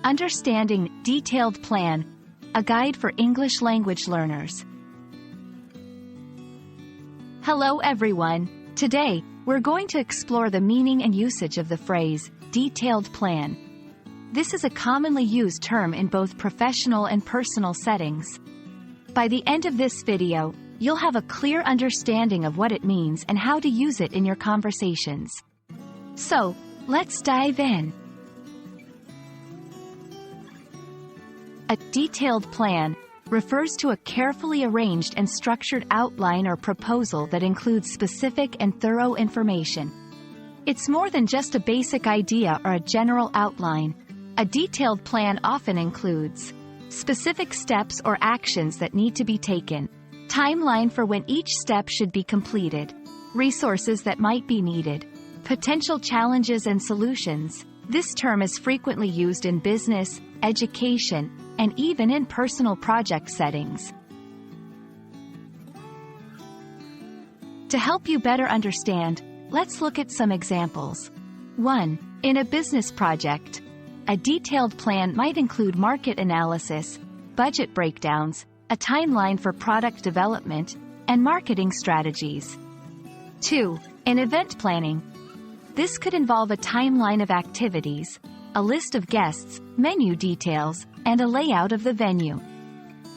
Understanding Detailed Plan, a guide for English language learners. Hello everyone. Today, we're going to explore the meaning and usage of the phrase, detailed plan. This is a commonly used term in both professional and personal settings. By the end of this video, you'll have a clear understanding of what it means and how to use it in your conversations. So, let's dive in. A detailed plan refers to a carefully arranged and structured outline or proposal that includes specific and thorough information. It's more than just a basic idea or a general outline. A detailed plan often includes specific steps or actions that need to be taken, timeline for when each step should be completed, resources that might be needed, potential challenges and solutions. This term is frequently used in business, education, and even in personal project settings. To help you better understand, let's look at some examples. 1. In a business project, a detailed plan might include market analysis, budget breakdowns, a timeline for product development, and marketing strategies. 2. In event planning, this could involve a timeline of activities, a list of guests, menu details, and a layout of the venue.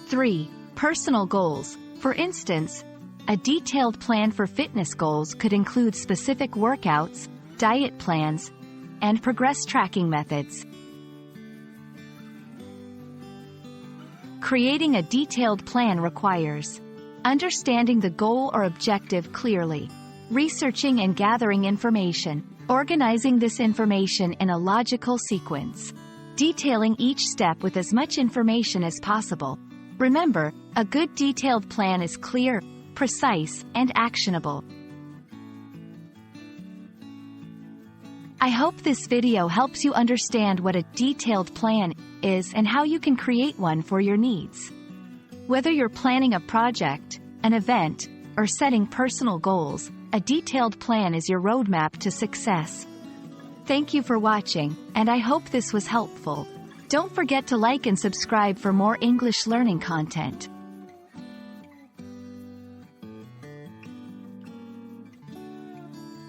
3. Personal goals. For instance, a detailed plan for fitness goals could include specific workouts, diet plans, and progress tracking methods. Creating a detailed plan requires understanding the goal or objective clearly, researching and gathering information, organizing this information in a logical sequence, detailing each step with as much information as possible. Remember, a good detailed plan is clear, precise, and actionable. I hope this video helps you understand what a detailed plan is and how you can create one for your needs. Whether you're planning a project, an event, or setting personal goals, a detailed plan is your roadmap to success. Thank you for watching, and I hope this was helpful. Don't forget to like and subscribe for more English learning content.